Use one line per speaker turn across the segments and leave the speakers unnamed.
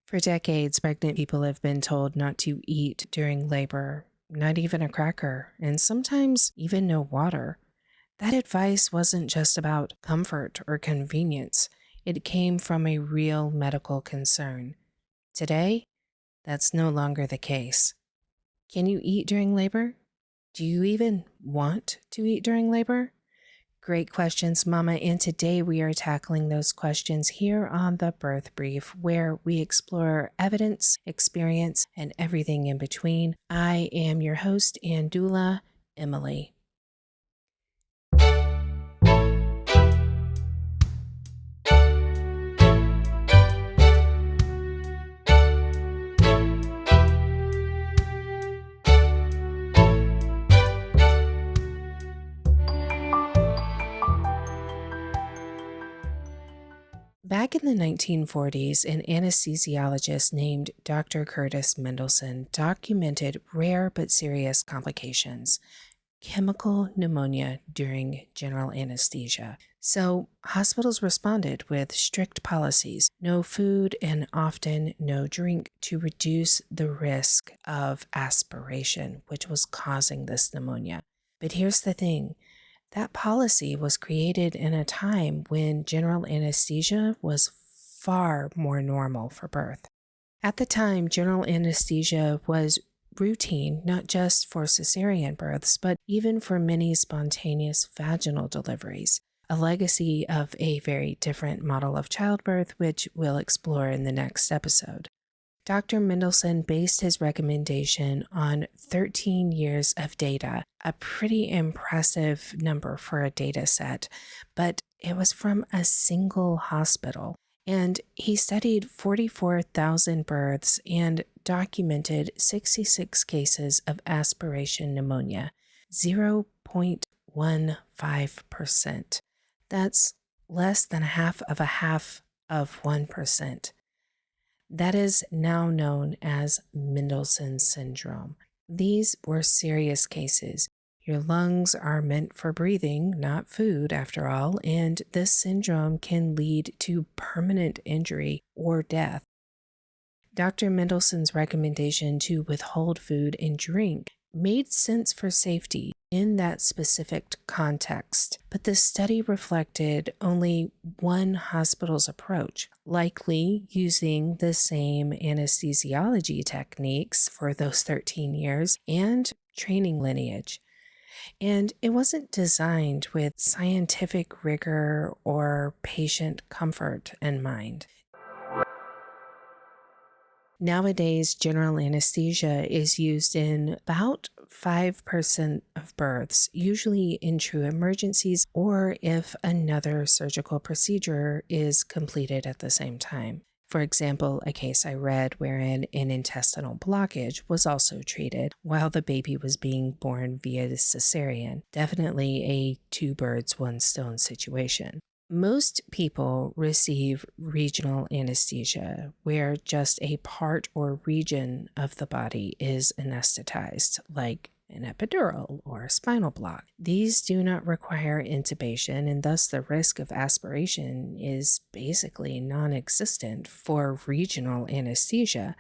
For decades, pregnant people have been told not to eat during labor, not even a cracker, and sometimes even no water. That advice wasn't just about comfort or convenience, it came from a real medical concern. Today, that's no longer the case. Can you eat during labor? Do you even want to eat during labor? Great questions, Mama, and today we are tackling those questions here on the Birth Brief, where we explore evidence, experience, and everything in between. I am your host and doula, Emily. Back in the 1940s, an anesthesiologist named Dr. Curtis Mendelson documented rare but serious complications, chemical pneumonia during general anesthesia. So, hospitals responded with strict policies, no food and often no drink, to reduce the risk of aspiration, which was causing this pneumonia. But here's the thing. That policy was created in a time when general anesthesia was far more normal for birth. At the time, general anesthesia was routine not just for cesarean births, but even for many spontaneous vaginal deliveries, a legacy of a very different model of childbirth, which we'll explore in the next episode. Dr. Mendelson based his recommendation on 13 years of data, a pretty impressive number for a data set, but it was from a single hospital. And he studied 44,000 births and documented 66 cases of aspiration pneumonia, 0.15%. That's less than half of 1%. That is now known as Mendelson syndrome. These were serious cases. Your lungs are meant for breathing, not food, after all, and this syndrome can lead to permanent injury or death. Dr. Mendelson's recommendation to withhold food and drink made sense for safety in that specific context, but the study reflected only one hospital's approach, likely using the same anesthesiology techniques for those 13 years and training lineage. And it wasn't designed with scientific rigor or patient comfort in mind. Nowadays, general anesthesia is used in about 5% of births, usually in true emergencies or if another surgical procedure is completed at the same time. For example, a case I read wherein an intestinal blockage was also treated while the baby was being born via cesarean. Definitely a two birds, one stone situation. Most people receive regional anesthesia, where just a part or region of the body is anesthetized, like an epidural or a spinal block. These do not require intubation, and thus the risk of aspiration is basically non-existent for regional anesthesia.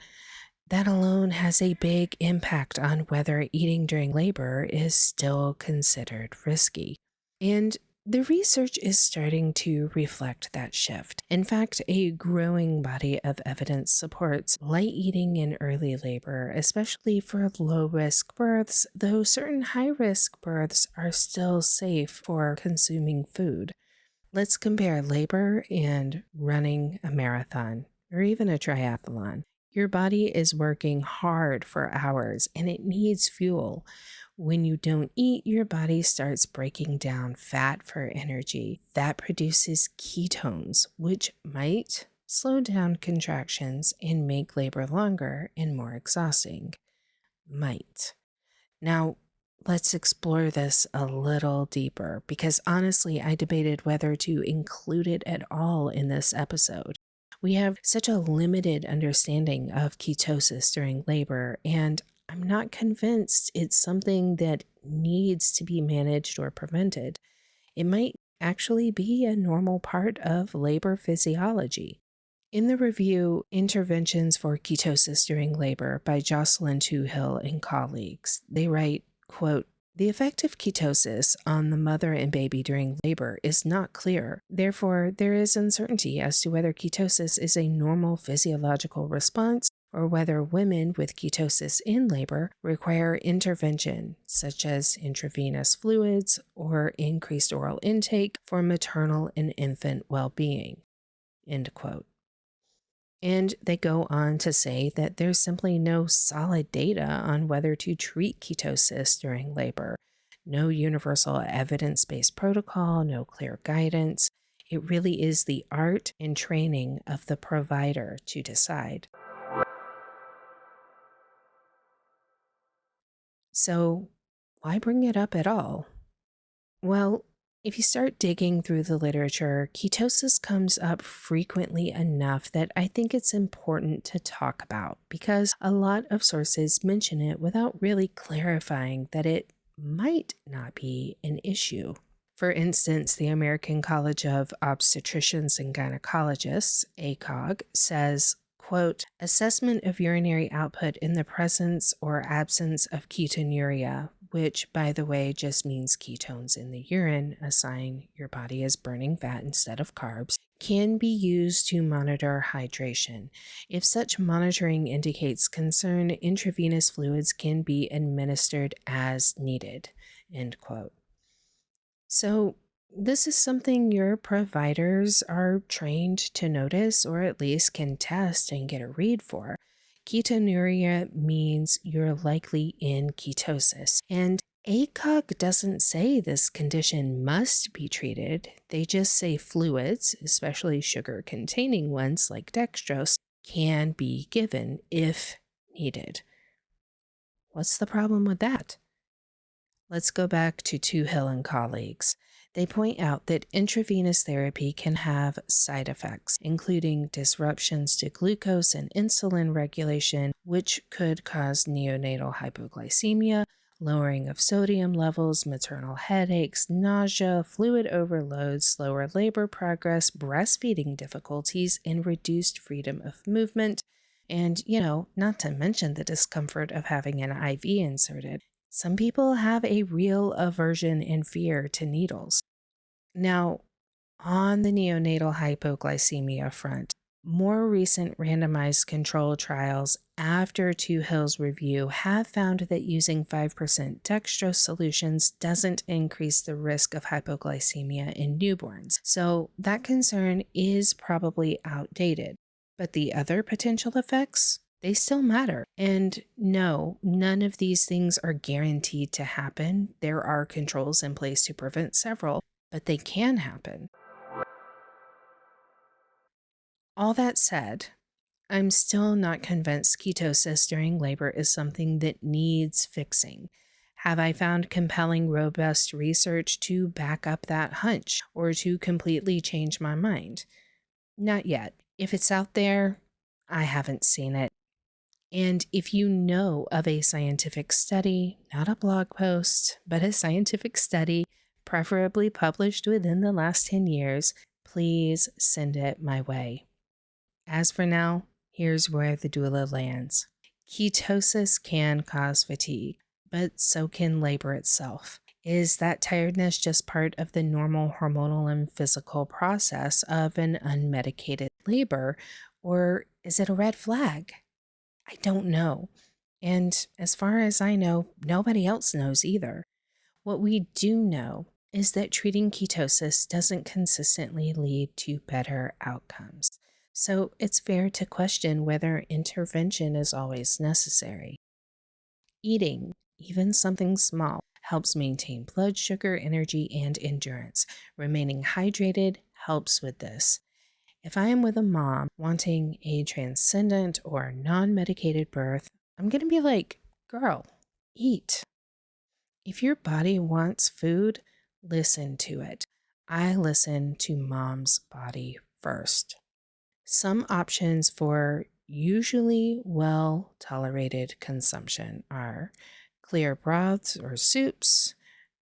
That alone has a big impact on whether eating during labor is still considered risky. And the research is starting to reflect that shift. In fact, a growing body of evidence supports light eating in early labor, especially for low-risk births, though certain high-risk births are still safe for consuming food. Let's compare labor and running a marathon, or even a triathlon. Your body is working hard for hours, and it needs fuel. When you don't eat, your body starts breaking down fat for energy. That produces ketones, which might slow down contractions and make labor longer and more exhausting. Might. Now, let's explore this a little deeper, because honestly, I debated whether to include it at all in this episode. We have such a limited understanding of ketosis during labor, and I'm not convinced it's something that needs to be managed or prevented. It might actually be a normal part of labor physiology. In the review, Interventions for Ketosis During Labor by Jocelyn Toohill and colleagues, they write, quote, "The effect of ketosis on the mother and baby during labor is not clear. Therefore, there is uncertainty as to whether ketosis is a normal physiological response or whether women with ketosis in labor require intervention, such as intravenous fluids or increased oral intake for maternal and infant well-being." End quote. And they go on to say that there's simply no solid data on whether to treat ketosis during labor. No universal evidence-based protocol, no clear guidance. It really is the art and training of the provider to decide. So, why bring it up at all? Well, if you start digging through the literature, ketosis comes up frequently enough that I think it's important to talk about because a lot of sources mention it without really clarifying that it might not be an issue. For instance, the American College of Obstetricians and Gynecologists, ACOG, says, quote, "Assessment of urinary output in the presence or absence of ketonuria," which, by the way, just means ketones in the urine, a sign your body is burning fat instead of carbs, "can be used to monitor hydration. If such monitoring indicates concern, intravenous fluids can be administered as needed." End quote. So, this is something your providers are trained to notice or at least can test and get a read for. Ketonuria means you're likely in ketosis, and ACOG doesn't say this condition must be treated. They just say fluids, especially sugar-containing ones like dextrose, can be given if needed. What's the problem with that? Let's go back to Toohill and colleagues. They point out that intravenous therapy can have side effects, including disruptions to glucose and insulin regulation, which could cause neonatal hypoglycemia, lowering of sodium levels, maternal headaches, nausea, fluid overload, slower labor progress, breastfeeding difficulties, and reduced freedom of movement. And, not to mention the discomfort of having an IV inserted. Some people have a real aversion and fear to needles. Now, on the neonatal hypoglycemia front, more recent randomized control trials after Toohill's review have found that using 5% dextrose solutions doesn't increase the risk of hypoglycemia in newborns. So that concern is probably outdated. But the other potential effects? They still matter. And no, none of these things are guaranteed to happen. There are controls in place to prevent several, but they can happen. All that said, I'm still not convinced ketosis during labor is something that needs fixing. Have I found compelling, robust research to back up that hunch or to completely change my mind? Not yet. If it's out there, I haven't seen it. And if you know of a scientific study, not a blog post, but a scientific study, preferably published within the last 10 years, please send it my way. As for now, here's where the doula lands. Ketosis can cause fatigue, but so can labor itself. Is that tiredness just part of the normal hormonal and physical process of an unmedicated labor, or is it a red flag? I don't know. And as far as I know, nobody else knows either. What we do know is that treating ketosis doesn't consistently lead to better outcomes. So it's fair to question whether intervention is always necessary. Eating, even something small, helps maintain blood sugar, energy, and endurance. Remaining hydrated helps with this. If I am with a mom wanting a transcendent or non-medicated birth, I'm going to be like, girl, eat. If your body wants food, listen to it. I listen to mom's body first. Some options for usually well-tolerated consumption are clear broths or soups,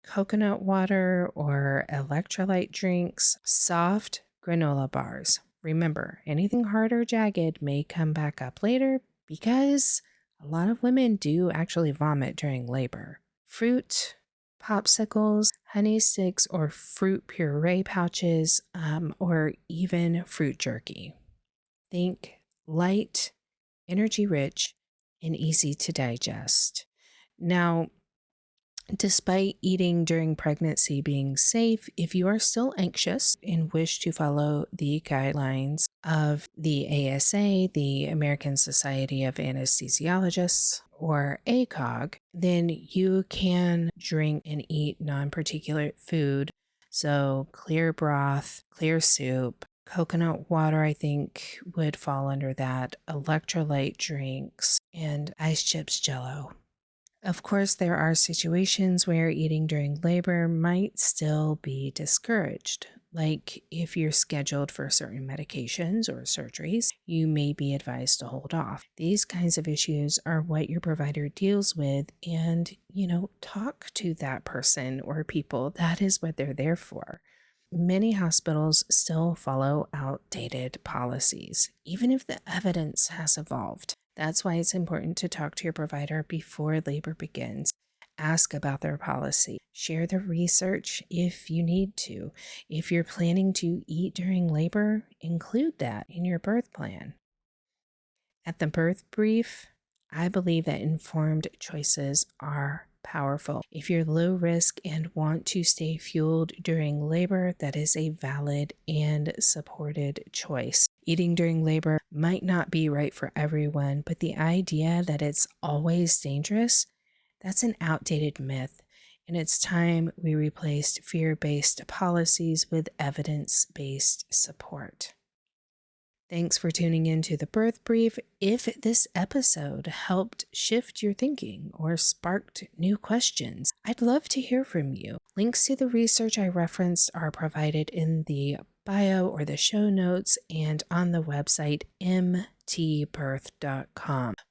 coconut water or electrolyte drinks, soft granola bars, Remember, anything hard or jagged may come back up later because a lot of women do actually vomit during labor. Fruit, popsicles, honey sticks, or fruit puree pouches, or even fruit jerky. Think light, energy rich, and easy to digest. Now, despite eating during pregnancy being safe, if you are still anxious and wish to follow the guidelines of the ASA, the American Society of Anesthesiologists, or ACOG, then you can drink and eat non-particulate food. So clear broth, clear soup, coconut water, I think would fall under that, electrolyte drinks, and ice chips jello. Of course, there are situations where eating during labor might still be discouraged. Like if you're scheduled for certain medications or surgeries, you may be advised to hold off. These kinds of issues are what your provider deals with, and, talk to that person or people. That is what they're there for. Many hospitals still follow outdated policies, even if the evidence has evolved. That's why it's important to talk to your provider before labor begins. Ask about their policy. Share the research if you need to. If you're planning to eat during labor, include that in your birth plan. At the birth brief, I believe that informed choices are powerful. If you're low risk and want to stay fueled during labor, that is a valid and supported choice. Eating during labor might not be right for everyone, but the idea that it's always dangerous, that's an outdated myth. And it's time we replaced fear-based policies with evidence-based support. Thanks for tuning in to the Birth Brief. If this episode helped shift your thinking or sparked new questions, I'd love to hear from you. Links to the research I referenced are provided in the bio or the show notes and on the website mtbirth.com.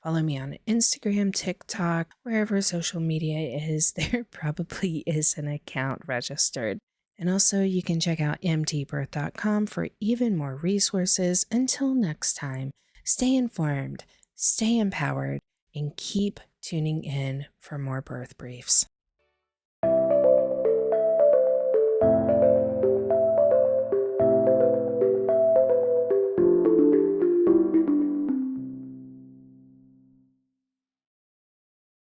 Follow me on Instagram, TikTok, wherever social media is. There probably is an account registered. And also, you can check out mtbirth.com for even more resources. Until next time, stay informed, stay empowered, and keep tuning in for more birth briefs.